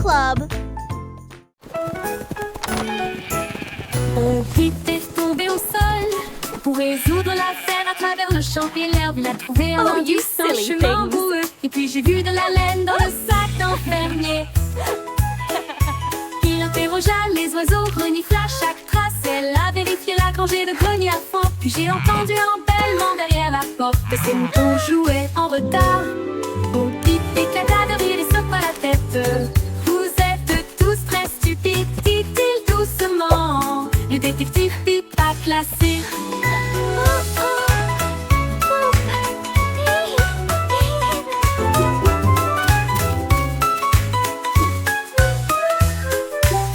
Club. On vit est tombé au sol pour résoudre la scène à travers le champ et l'herbe. Il a trouvé un indice, un chemin boueux. Et puis j'ai vu de la laine dans le sac d'un fermier. Il interrogea les oiseaux, renifla chaque trace. Elle a vérifié la rangée de greniers à fond. Puis j'ai entendu un bêlement derrière la porte. Et ces moutons jouaient en retard. Au pip éclata de rire et secoua la tête. Vous êtes tous très stupides, dit-il doucement. Le détective Pip a classé.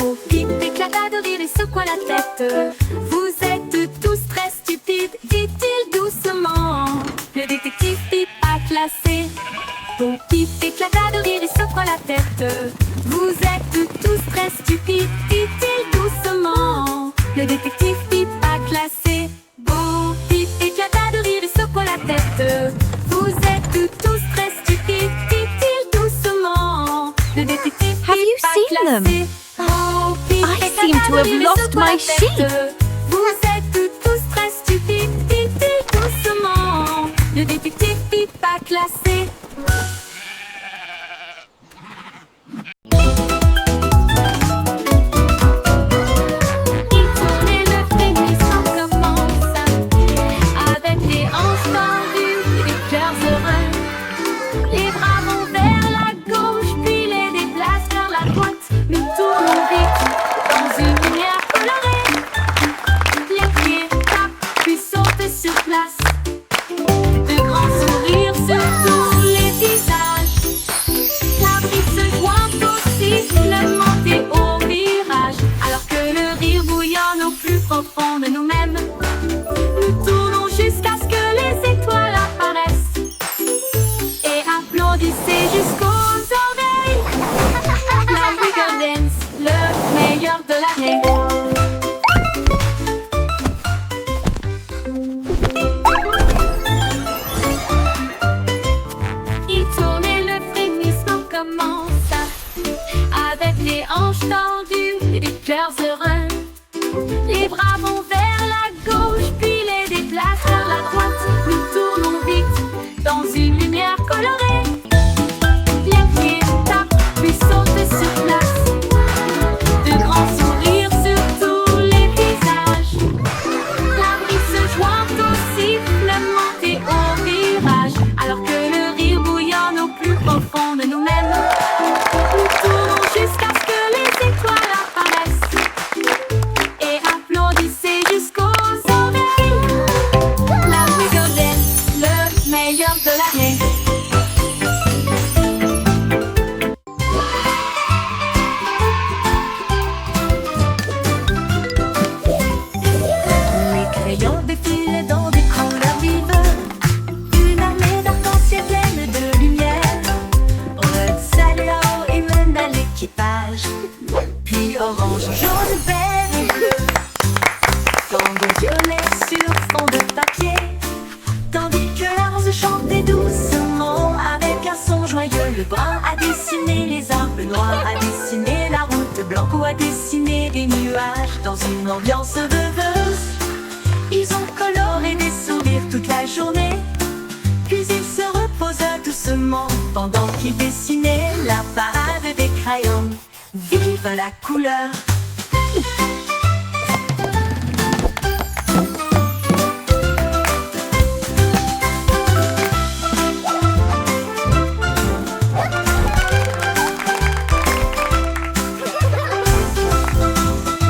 Au Pip éclata de rire et secoua la tête. Vous êtes tous très stupides, dit-il doucement. Le détective Pip a classé. Au Pip éclata de rire et secoua la tête. Vous êtes tous très stupides, dit-il doucement. Le détective Pip a classé. Bo Pip éclata de rire et secoua la tête. Vous êtes tous très stupides, dit-il doucement. Le détective Pip Have you a seen them? classé. Bo Pip I éclata seem to de have rire et lost secoua my la sheep. tête. Vous êtes tous très stupides, dit-il doucement. Le détective Pip a classé. Il tournait le frémissement commence avec les hanches tendues et les cœurs heureux. Les bras vont vers la gauche puis les déplacent vers la droite. Nous tournons vite dans une lumière colorée. Les pieds tapent puis sautent sur place. De grands sourires sur tous les visages. La brise se joint au sifflement et au virage. Alors que le rire bouillonne au plus profond de nous-mêmes, nous tournons jusqu'à ce que les étoiles apparaissent. Et applaudissez jusqu'aux oreilles. La Wiggle Dance, le meilleur de l'année. Il tourne et le frémissement commence avec les hanches tendues et les cœurs heureux. Les bras vont vers la gauche puis les déplacent vers la droite. Nous tournons vite dans une lumière colorée. Les pieds tapent puis sautent sur place. De grands sourires sur tous les visages. La brise se joint au sifflement et au virage. Alors que le rire bouillonne au plus profond de nous-mêmes, nous tournons jusqu'à ce que les étoiles apparaissent. Et applaudissez jusqu'aux oreilles. La Wiggle Dance, le meilleur de l'année. Les crayons défilent dans des couleurs vives. Une armée d'arc-en-ciel pleine de lumière. Red, Salao et mène à l'équipage. Puis orange, jaune, vert et bleu. Tango violet sur fond de papier. Tandis que la rose chantait doucement avec un son joyeux. Le brun a dessiné les arbres, le noir a dessiné la route, blanco a dessiné des nuages. Dans une ambiance rêveuse, ils ont coloré des sourires toute la journée. Puis ils se reposent doucement pendant qu'ils dessinaient la parade des crayons. Vive la couleur!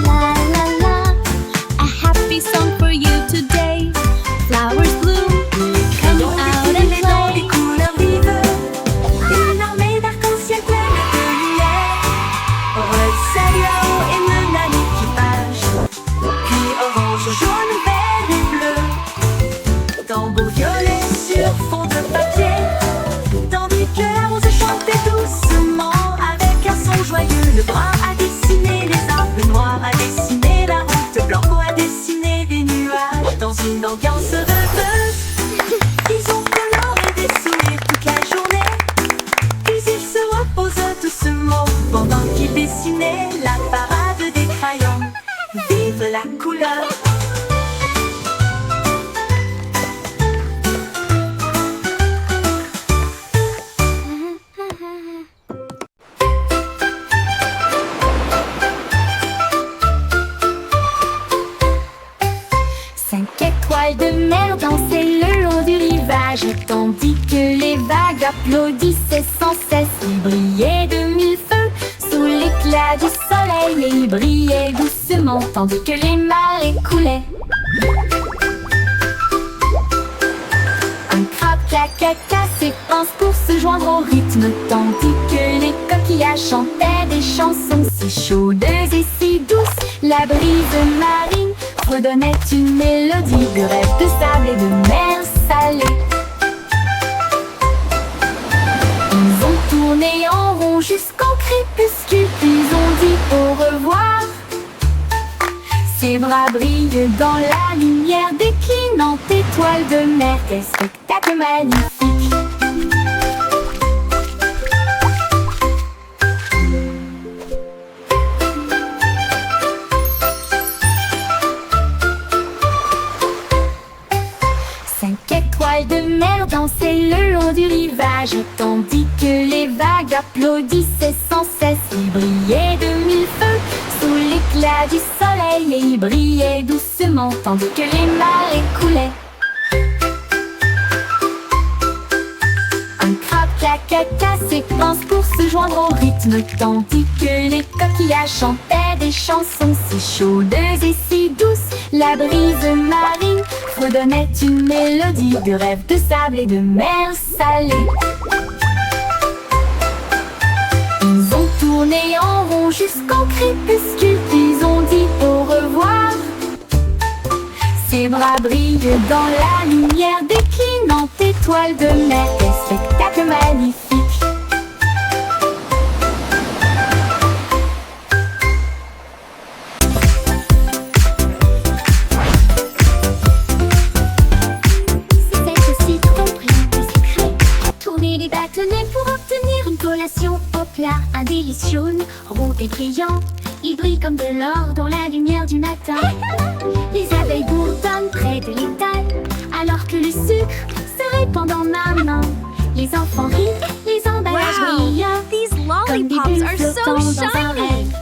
La la la, a happy song for you today. Flowers bloom, come out and Défilés dans des play. couleurs vives. Une armée d'arc-en-ciel pleine de lumière. Red, Salao et vagues applaudissaient sans cesse. Il brillait de mille feux sous l'éclat du soleil, et il brillait doucement tandis que les marées coulaient. Un crabe caca s'épanse pour se joindre au rythme, tandis que les coquillages chantaient des chansons si chaudes et si douces. La brise marine redonnait une mélodie de rêve, de sable et de mer salée. Ils ont tourné en rond jusqu'au crépuscule, puis ont dit au revoir. Ses bras brillent dans la lumière déclinante étoile de mer. Quel spectacle magnifique! Cinq étoiles de mer dansaient le long du rivage, tandis que les vagues applaudissaient sans cesse. Il brillait de mille feux sous l'éclat du soleil, et il brillait doucement tandis que les marées coulaient. Un crabe caca s'épanse pour se joindre au rythme, tandis que les coquillages chantaient des chansons si chaudes et si douces. La brise marine redonnait une mélodie de rêve, de sable et de mer salée. Ils ont tourné en rond jusqu'au crépuscule, puis ont dit au revoir. Ses bras brillent dans la lumière déclinante étoile de mer. Quel spectacle magnifique! Pour obtenir une collation au plat, un délice jaune, rond et brillant. Il brille comme de l'or dans la lumière du matin. Les abeilles bourdonnent près de l'étal, alors que le sucre se répand dans ma main. Les enfants rient, les emballages brillent, These comme des lollipops bulles are so flottant dans un shiny! rêve.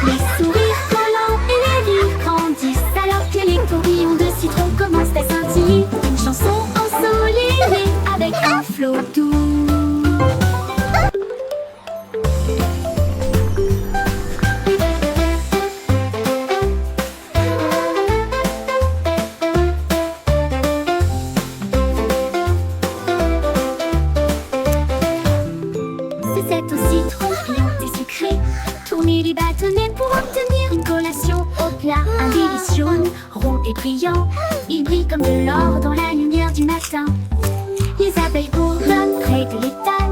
Les sourires collants et les rires grandissent, alors que les tourbillons de citron commencent à scintiller. Une chanson ensoleillée avec un flot doux. C'est aussi trop brillant et sucré. Tourner les bâtonnets pour obtenir une collation au plat. Un délice jaune, rond et brillant. Il brille comme de l'or dans la lumière du matin. Les abeilles bourdonnent près de l'étal,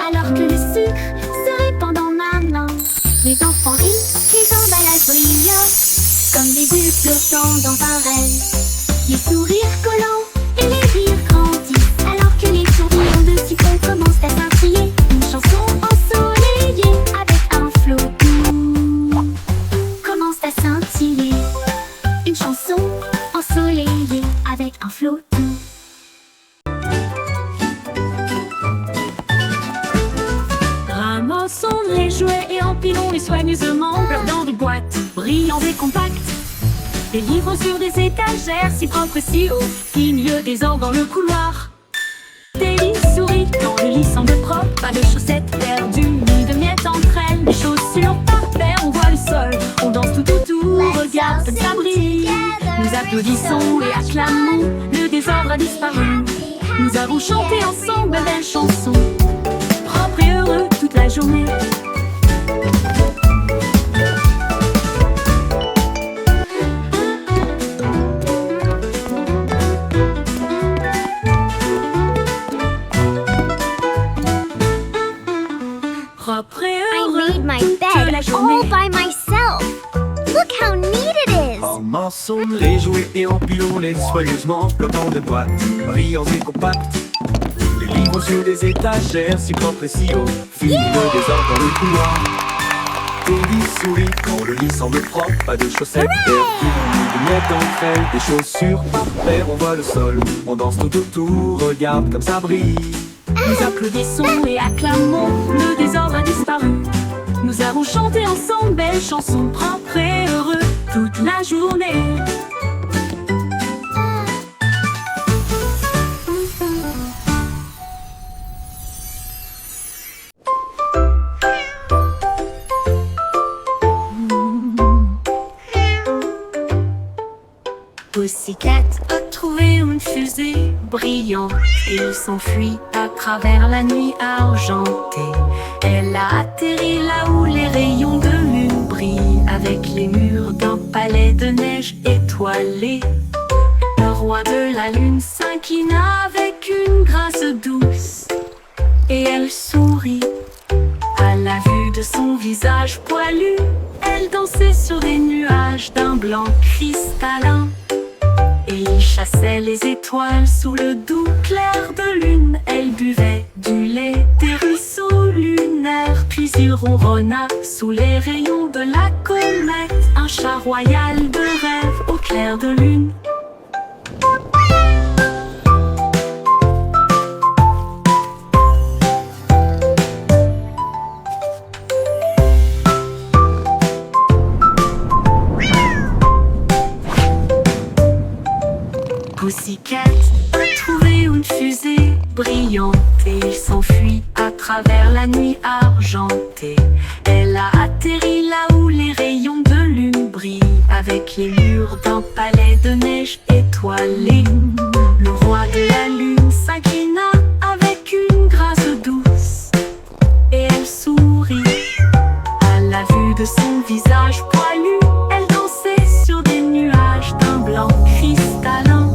alors que le sucre se répand dans ma main. Les enfants rient, les emballages brillent, comme des bulles flottant dans un rêve. Les sourires collants et les rires grandissent, alors que les tourbillons de citron commencent à scintiller. Une chanson ensoleillée avec un flot doux commence à scintiller. Une chanson ensoleillée avec un flot doux. Ramassons les jouets et empilons-les soigneusement dans des boîtes brillantes et compactes. Des livres sur des étagères si propres et si hauts, qui milieu des ordres dans le couloir. Des lits souris dans le lit semble propre, pas de chaussettes perdues ni de miettes entre elles. Des chaussures par paire, on voit le sol, on danse tout, regarde comme ça brille. Nous applaudissons et acclamons, le désordre a disparu. Nous avons chanté ensemble de belles chansons, propres et heureux toute la journée. Propre et I heureux made my toute bed la journée. all by myself. Look how neat it is. Ramassons les jouets et empilons-les soigneusement, flottant de boîtes, brillants et compacts. Les livres sur des étagères si propres et si hauts, filent le désordre dans le couloir. Des lits souris quand le lit semble propre, pas de chaussettes perdues, ni de miettes entre elles. Des chaussures par paire, on voit le sol, on danse tout, regarde comme ça brille. Nous applaudissons et acclamons, le désordre a disparu. Nous avons chanté ensemble belles chansons, propres et heureux toute la journée. Pussycat a trouvé une fusée brillante et il s'enfuit à travers la nuit argentée. Elle a atterri là où les rayons de lune brillent avec les murs d'un palais de neige étoilé. Le roi de la lune s'inclina avec une grâce douce et elle sourit à la vue de son visage poilu. Elle dansait sur des nuages d'un blanc cristallin et il chassait les étoiles sous le doux clair de lune. Elle buvait du lait des ruisseaux lunaires, puis il ronronna sous les rayons de la comète, un chat royal de rêve au clair de lune. Pussycat a trouvé une fusée brillante et il s'enfuit à travers la nuit argentée. Elle a atterri là où les rayons de lune brillent avec les murs d'un palais de neige étoilé. Le roi de la lune s'inclina avec une grâce douce et elle sourit à la vue de son visage poilu. Elle dansait sur des nuages d'un blanc cristallin.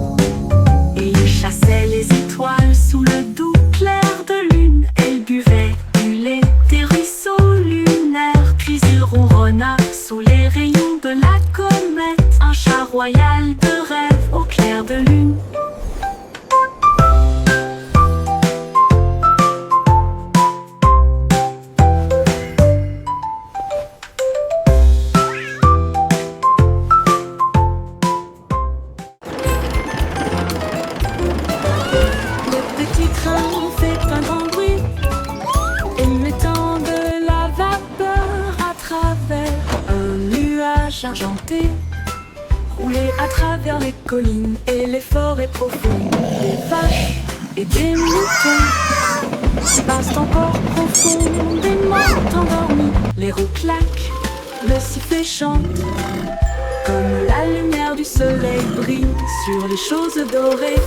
Chassait les étoiles sous le doux clair de lune. Elle buvait du lait des ruisseaux lunaires, puis il ronronna sous les rayons de la comète, un chat royal de rêve au clair de lune. Argenté, roulé à travers les collines et les forêts profondes. Des vaches et des moutons passent encore profondément endormis. Les roues claquent, le sifflet chante, comme la lumière du soleil brille sur les choses dorées.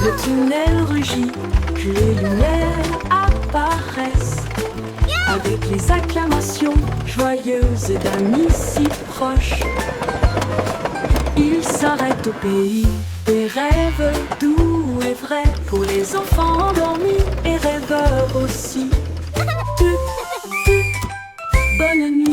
Le tunnel rugit, puis les lumières apparaissent avec les acclamations joyeuses et d'amis si proches. Il s'arrête au pays des rêves doux et vrais pour les enfants endormis et rêveurs aussi. Bonne nuit.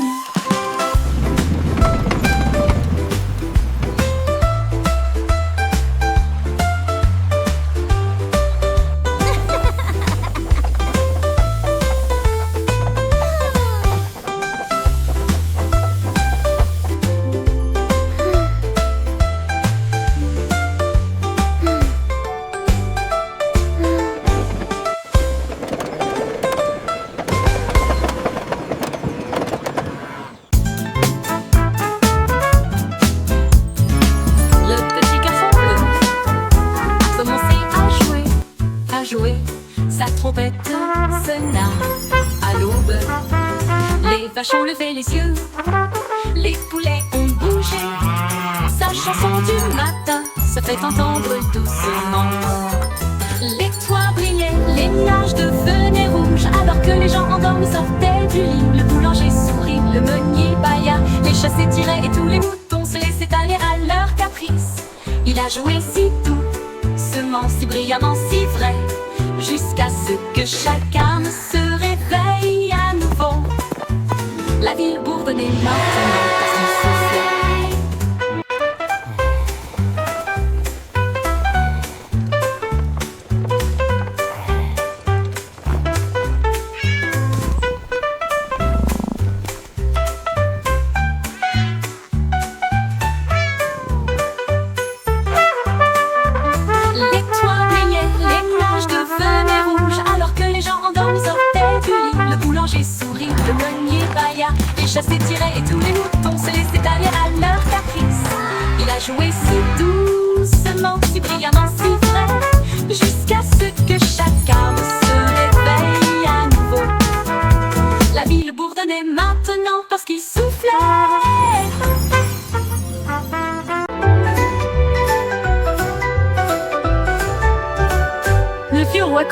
Sa trompette sonna à l'aube. Les vaches ont levé les yeux, les poulets ont bougé. Sa chanson du matin se fait entendre doucement. Les toits brillaient, les nuages devenaient rouges, alors que les gens endormis sortaient du lit. Le boulanger sourit, le meunier bâilla, les chats s'étiraient et tous les moutons se laissaient aller à leur caprice. Il a joué si doucement, si brillamment, si vrai, jusqu'à ce que chacun se réveille à nouveau. La ville bourdonnait maintenant parce qu'il soufflait. Les toits brillaient, les nuages devenaient rouges, alors que les gens endormis sortaient du lit. Le boulanger sourit, le meunier bâilla, les chats s'étiraient et tous les moutons se laissaient aller à leur caprice. Il a joué si doucement, si brillamment, si vrai, jusqu'à ce que chacun se réveille à nouveau. La ville bourdonnait maintenant parce qu'il soufflait.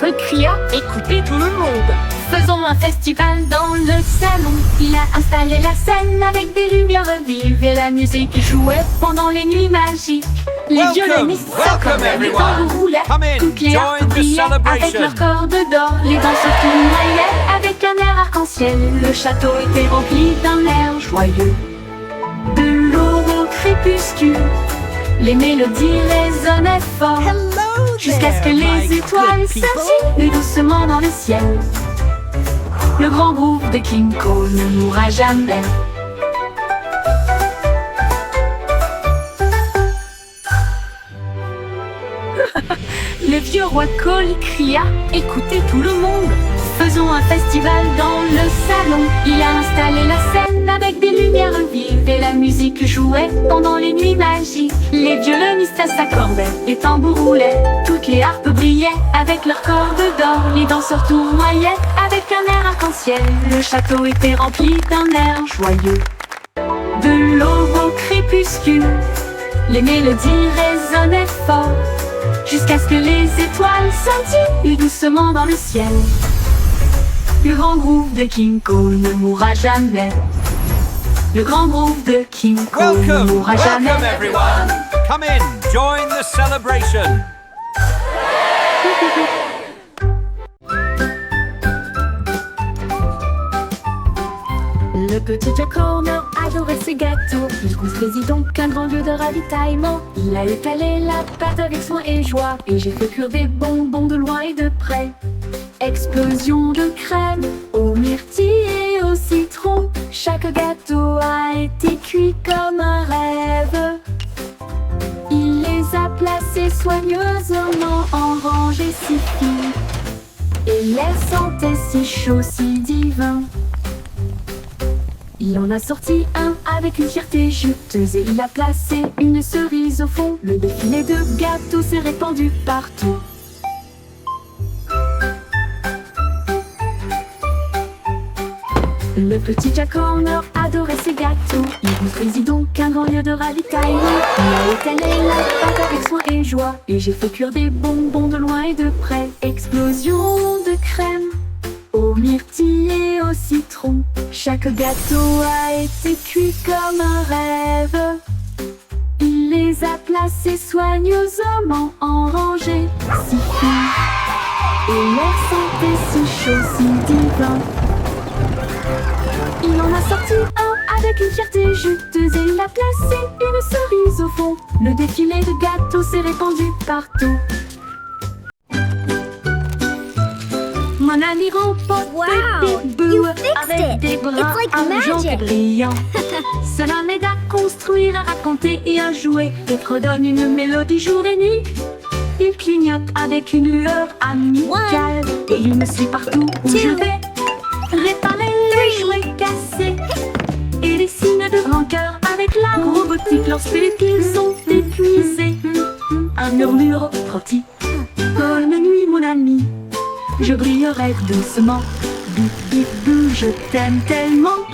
l'école cria « Écoutez tout le monde !» Faisons un festival dans le salon. Il a installé la scène avec des lumières vives et la musique jouait pendant les nuits magiques. Les violonistes s'accordaient, les tambours roulaient, toutes les harpes brillaient avec leurs cordes d'or. Les danseurs tournoyaient avec un air arc-en-ciel. Le château était rempli d'un air joyeux. De l'aube au crépuscule, les mélodies résonnaient fort, jusqu'à ce que les étoiles scintillent doucement dans le ciel. Le grand groupe de King Cole ne mourra jamais. Le vieux roi Cole cria « Écoutez tout le monde !» Faisons un festival dans le salon. Il a installé la scène avec des lumières vives et la musique jouait pendant les nuits magiques. Les violonistes s'accordaient, les tambours roulaient, toutes les harpes brillaient avec leurs cordes d'or. Les danseurs tournoyaient avec un air arc-en-ciel. Le château était rempli d'un air joyeux. De l'aube au crépuscule, les mélodies résonnaient fort, jusqu'à ce que les étoiles scintillent doucement dans le ciel. Le grand groupe de King Cole ne mourra jamais. Le grand groupe de King Cole ne mourra jamais. Welcome everyone! Come in, join the celebration! Le petit Jack Horner adorait ses gâteaux. Il construisit donc un grand lieu de ravitaillement. Il a étalé la pâte avec soin et joie, et j'ai fait cuire des bonbons de loin et de près. Explosion de crème aux myrtilles et au citron. Chaque gâteau a été cuit comme un rêve. Il les a placés soigneusement en rangées si fines, et l'air sentait si chaud, si divin. Il en a sorti un avec une fierté juteuse et il a placé une cerise au fond. Le défilé de gâteaux s'est répandu partout. Le petit Jack Horner adorait ses gâteaux. Il construisit donc un grand lieu de ravitaillement. Il a étalé la pâte avec soin et joie, et j'ai fait cuire des bonbons de loin et de près. Explosion de crème aux myrtilles et au citron. Chaque gâteau a été cuit comme un rêve. Il les a placés soigneusement en rangées si fines, et l'air sentait si chaud, si divin. Il en a sorti un avec une fierté juteuse et il a placé une cerise au fond. Le défilé de gâteaux s'est répandu partout. Mon ami remporte Big Boo avec des bras argentés brillants. Cela m'aide à construire, à raconter et à jouer, et redonne une mélodie jour et nuit. Il clignote avec une lueur amicale et il me suit partout où je vais. Réparer les jouets cassés et des signes de rancœur avec la robotique lorsqu'ils sont épuisés. Un murmure rôti. Bonne nuit mon ami, je brillerai doucement. Bip bip bou, je t'aime tellement.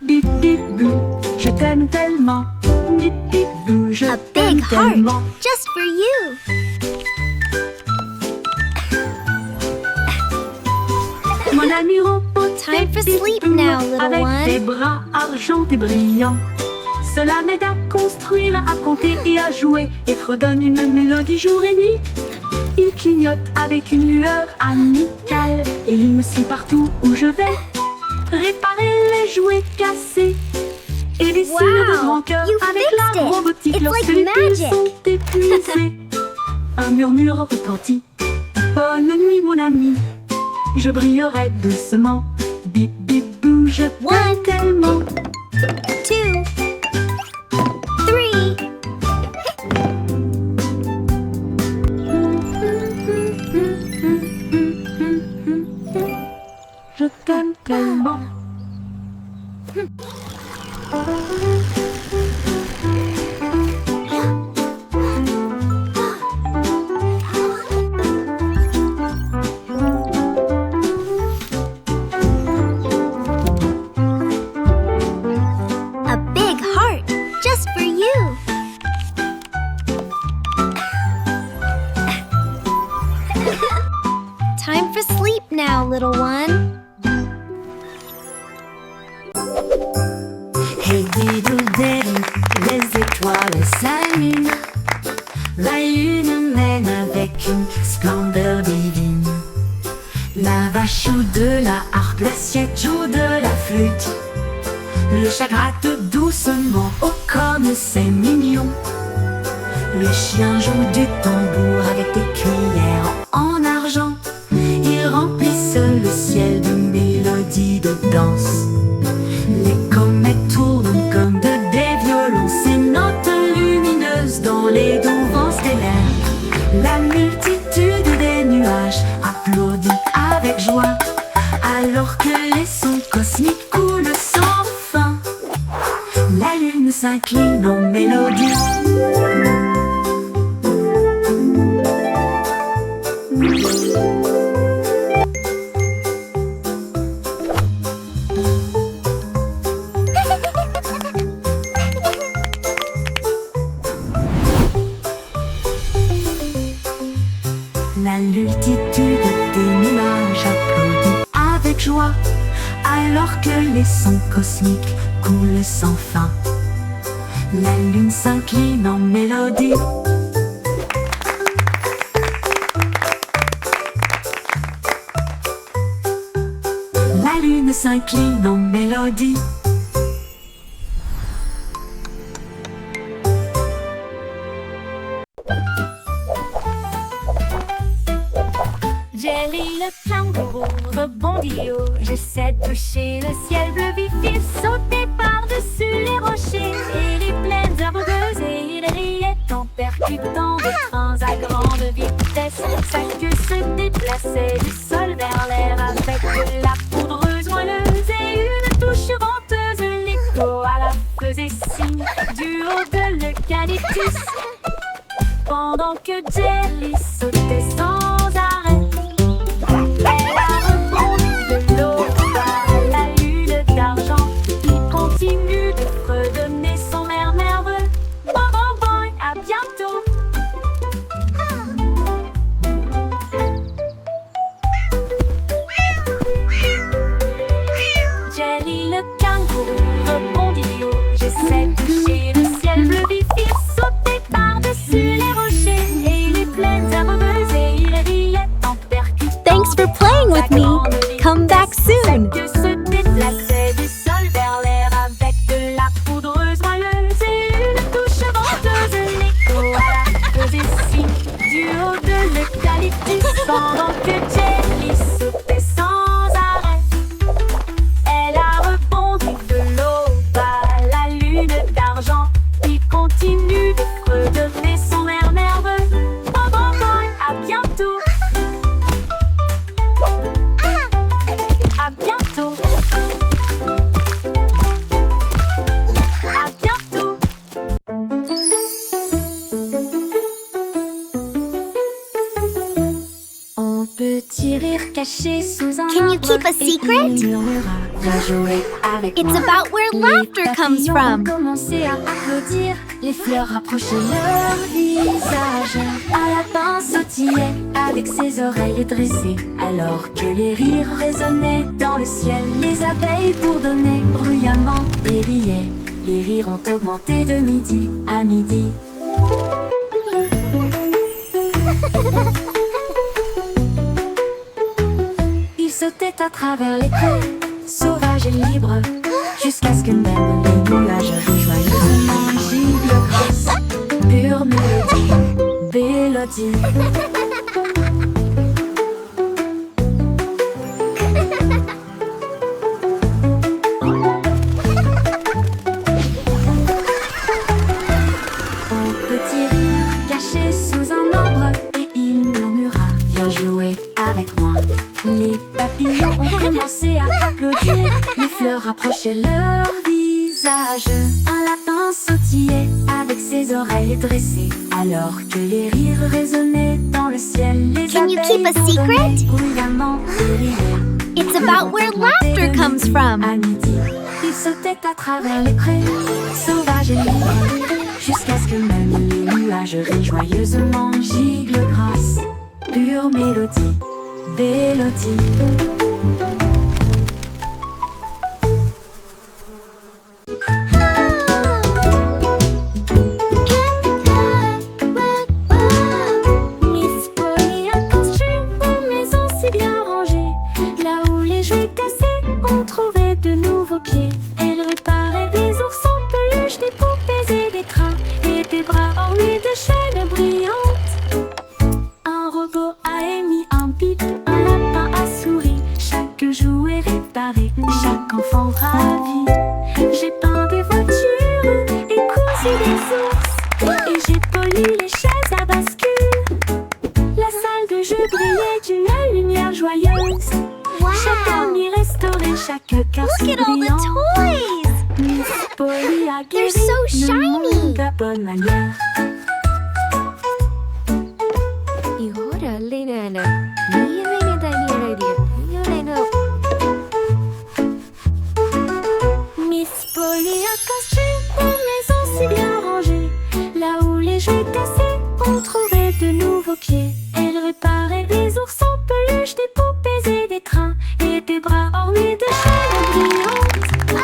Bip bip bou, je t'aime tellement. Bip bip bou, je t'aime tellement. Just for you. Mon ami robot, Time for sleep now, little avec des one. bras argentés brillants. Cela m'aide à construire, à raconter et à jouer, et redonne une mélodie jour et nuit. Il clignote avec une lueur amicale et il me suit partout où je vais. Réparer les jouets cassés et des signes de rancœur you avec fixed la it. robotique It's lorsque like les piles magic. sont épuisés. Un murmure retentit. Bonne nuit mon ami, je brillerai doucement. Bip bip bou, je t'aime One. tellement. 2, 3. Je t'aime tellement. little one. Hey diddle-diddle, les étoiles s'allument. La lune mène avec une splendeur divine. La vache joue de la harpe, l'assiette joue de la flûte. Le chat gratte doucement, oh comme c'est mignon. Le chien joue du tambour avec des cuillères en argent. Ils remplissent le ciel de mélodies de danse. Les comètes tournent comme des violons, ces notes lumineuses dans les doux vents stellaires. La multitude des nuages applaudit avec joie, alors que les sons cosmiques coulent sans fin. La lune s'incline en mélodie. La multitude des nuages applaudit avec joie, alors que les sons cosmiques coulent sans fin. La lune s'incline en mélodie. La lune s'incline en mélodie. Jelly le kangourou rebondit haut. J'essaie de toucher le ciel bleu vif. Il sautait par-dessus les rochers et les plaines herbeuses. Et il riait en percutant des trains à grande vitesse. Sa queue se déplaçait du sol vers l'air avec de la poudreuse moelleuse et une touche venteuse. L'écho à la faisait signe du haut de l'eucalyptus. Pendant que Jelly sautait sans arrêt, elle a rebondi de l'eau à la lune d'argent. Il continue de fredonner son air nerveux. Bon, bon, bon, à bientôt. Jelly le kangourou rebondit haut. J'essaie de toucher le ciel bleu vif. Il sautait par-dessus les rochers et les plaines herbeuses et il riait en percutant. Thanks for playing with me. Come back soon. Que se déplaçait du sol vers l'air avec de la poudreuse moelleuse et une touche venteuse. L'écho à la faisait signe du haut de l'eucalyptus. Pendant que Jelly sautait sans arrêt, elle a rebondi de l'eau à la lune d'argent. Il continue de fredonner son air nerveux. Bon, bon, bon, à bientôt. À bientôt. À bientôt. On peut rire caché sous un Can you arbre keep a et secret? il murmura, viens jouer avec It's moi. about where Les laughter comes papillons from. ont commencé à applaudir, les fleurs rapprochaient leur visage. Un lapin sautillait avec ses oreilles dressées, alors que les rires résonnaient dans le ciel. Les abeilles bourdonnaient bruyamment et riaient. Les rires ont augmenté de midi à midi. Il sautait à travers les prés, sauvage et libre, jusqu'à ce que même les nuages joyeusement giclent grâce. Pure mélodie, mélodie. Un petit rire caché sous un arbre et il murmura, viens jouer avec moi. Les papillons ont commencé à applaudir, les fleurs rapprochaient leur visage. Un lapin sautillait avec ses oreilles dressées, alors que les rires résonnaient dans le ciel. Les Can you abeilles keep a secret? bourdonnaient bruyamment et riaient. It's about where laughter comes from. À midi, il sautait à travers les prés, sauvage et libre, jusqu'à ce que même les nuages rient joyeusement giclent grâce. Pure mélodie, mélodie. Miss Polly a construit une maison si bien rangée. Là où les jouets cassés ont trouvé de nouveaux pieds. Elle réparait des oursons, peluches, des poupées et des trains. Et des bras ornés de chaînes brillantes. Un robot a émis un bip, un lapin a souri. Chaque jouet réparé, chaque enfant ravi. J'ai peint des voitures et cousu des ours. Et j'ai poli les chaises à bascule. La salle de jeu brillait d'une lumière joyeuse. Chaque ami restauré, chaque cœur si Look at all the brillant. toys! Miss Polly a They're guéri so le shiny. monde à bonne manière. 이거를 알리는 미래에 달리는 이거는 Miss Polly a construit une maison si bien rangée. Là où les jouets cassés ont trouvé de nouveaux pieds. Elle réparait des oursons, peluches, des poupées et des trains. Et des bras ornés de chaînes brillantes.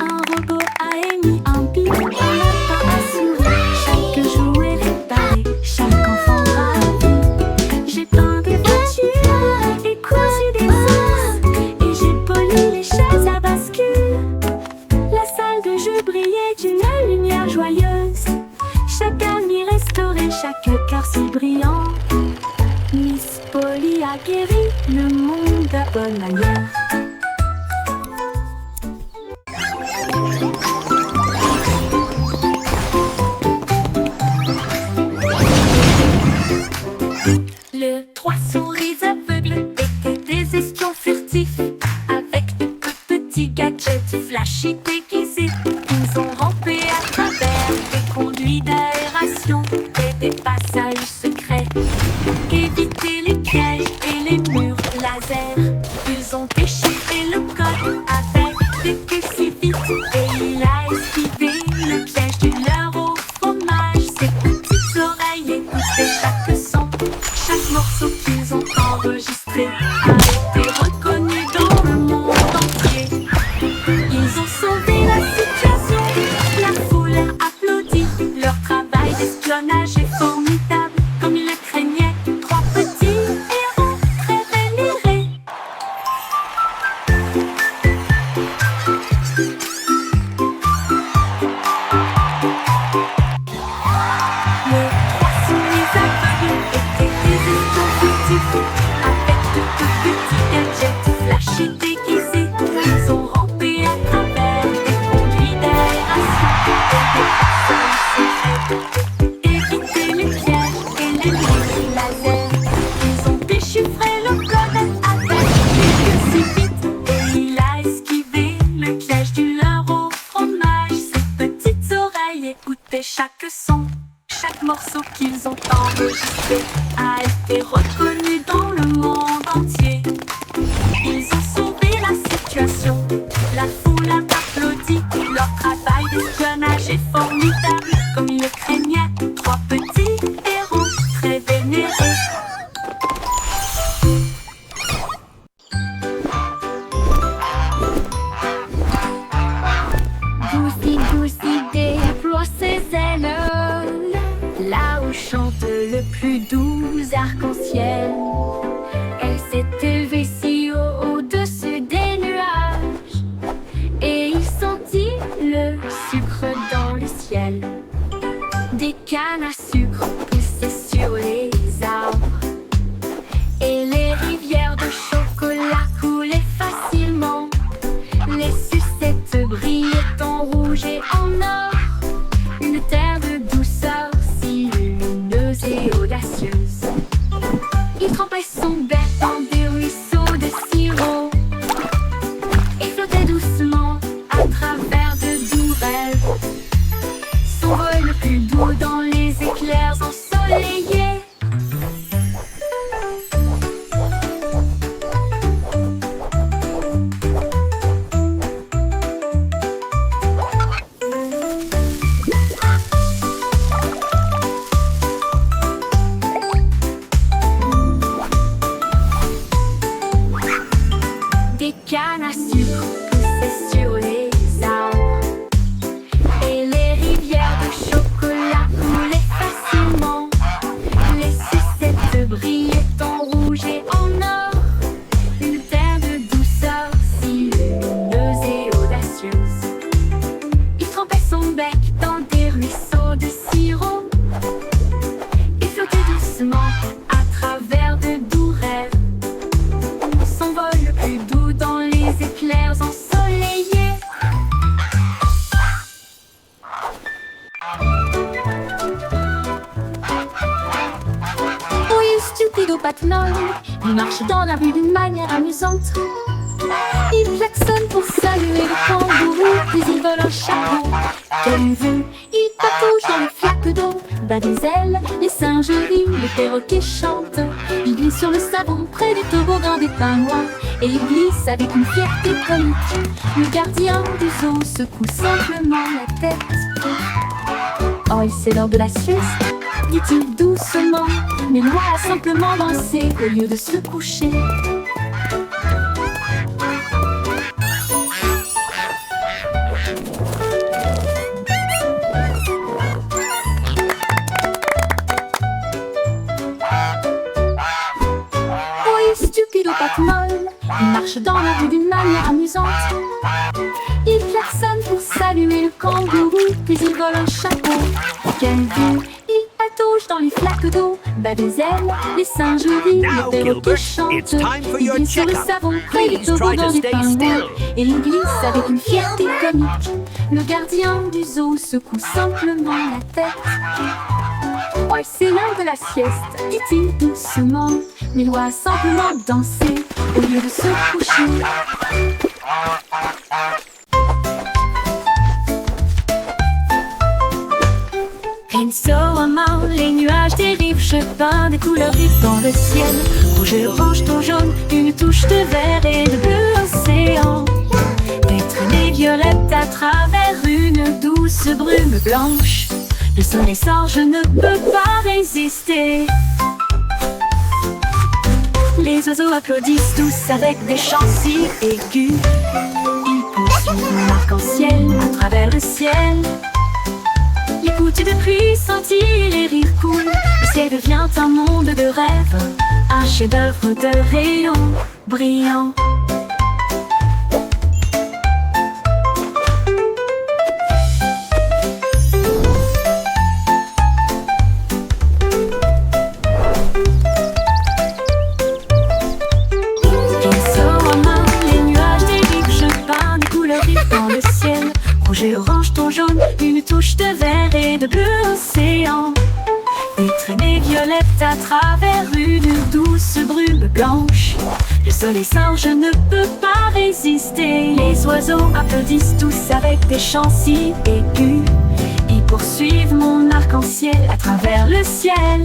Un robot a émis un bip, un lapin a souri. Chaque jouet réparé, chaque enfant ravi. J'ai peint des voitures et cousu des ours. Et j'ai poli les chaises à bascule. La salle de jeu brillait d'une lumière joyeuse. Chaque ami restauré, chaque cœur si brillant. Miss Polly a guéri le monde à bonne manière. Le trois souris aveugles étaient des espions furtifs. Avec de petits gadgets flashy déguisés. Ils ont rampé à travers des conduits d'aération et des passages secrets. Évité les pièges et les murs laser. Ils ont déchiré le code avec des queues si vite. Et il a esquivé le piège du leurre au fromage. Ses petites oreilles écoutaient chaque son. Chaque morceau qu'ils ont enregistré a été reconnu dans le monde entier. Ils ont sauvé la situation, la foule a applaudi. Leur travail d'espionnage est formidable, comme ils le craignaient. Trois petits héros très vénérés. Les trois souris aveugles étaient des espions furtifs. Avec de petits gadgets flashy déguisés. Ils ont rampé à travers des conduits d'aération et des passages secrets. Évité les pièges et les murs laser. Ils ont déchiffré le code avec des queues si vite. Et il a esquivé le piège du leurre au fromage. Ses petites oreilles écoutaient chaque son. Chaque morceau qu'ils ont enregistré a été reconnu dans le monde entier. Ils ont sauvé la situation, la foule a applaudi. Leur travail d'espionnage est formidable, comme ils le craignaient. Trois petits héros très vénérés. Goosey Goosey déploie ses ailes là où chante le plus doux arc-en-ciel. Elle s'est élevée si haut au-dessus des nuages et il sentit le sucre dans le ciel. Des cannes à sucre poussaient sur les arbres et les rivières de chocolat coulaient facilement. Les sucettes brillaient en rouge et en or. Une terre de douceur si lumineuse et audacieuse. Il trempait son bec dans des ruisseaux de sirop et flottait doucement à travers de doux rêves. Son vol le plus doux dans les éclairs ensoleillés. stupido patinole. Il marche dans la rue d'une manière amusante. Il klaxonne pour saluer le kangourou, puis il vole un chapeau. Quelle vue! Il patauge dans les flaques d'eau, bat des ailes, les singes rient, les perroquets chantent. Il glisse sur le savon près du toboggan des pingouins, et il glisse avec une fierté comique. Le gardien du zoo secoue simplement la tête. Oh, et c'est l'heure de la sieste, dit-il doucement, mais Loi a simplement dansé au lieu de se coucher. Stupido patinole, il marche dans la rue d'une manière amusante. Il klaxonne pour saluer le kangourou, puis il vole un chapeau. Quelle vue! Il patauge dans les flaques d'eau, bat des ailes, les singes rient, Now, les perroquets Gilbert, chantent. it's time for Il your glisse sur le checkup. savon près du Please try toboggan to des stay pingouins, still. et il glisse avec une fierté comique. Le gardien du zoo secoue simplement la tête. Oh, c'est l'heure de la sieste, dit-il doucement, mais Loi a simplement dansé au lieu de se coucher. Et so moment, les nuages dérivent, je peins des couleurs vives dans le ciel. Rouge et orange, tout jaune, une touche de vert et de bleu océan. Des traînées violettes à travers une douce brume blanche. Le soleil sort, je ne peux pas résister. Les oiseaux applaudissent tous avec des chants si aigus. Ils poursuivent mon arc-en-ciel à travers le ciel. Les gouttes de pluie scintillent, les rires coulent. Le ciel devient un monde de rêve, un chef-d'œuvre de rayons brillants. Rouge et orange, ton jaune, une touche de vert et de bleu océan. Des traînées violettes à travers une douce brume blanche. Le soleil sort, je ne peux pas résister. Les oiseaux applaudissent tous avec des chants si aigus. Ils poursuivent mon arc-en-ciel à travers le ciel.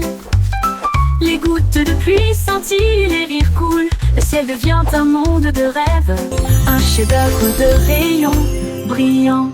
Les gouttes de pluie scintillent, les rires coulent. Le ciel devient un monde de rêve, un chef-d'œuvre de rayons brillants.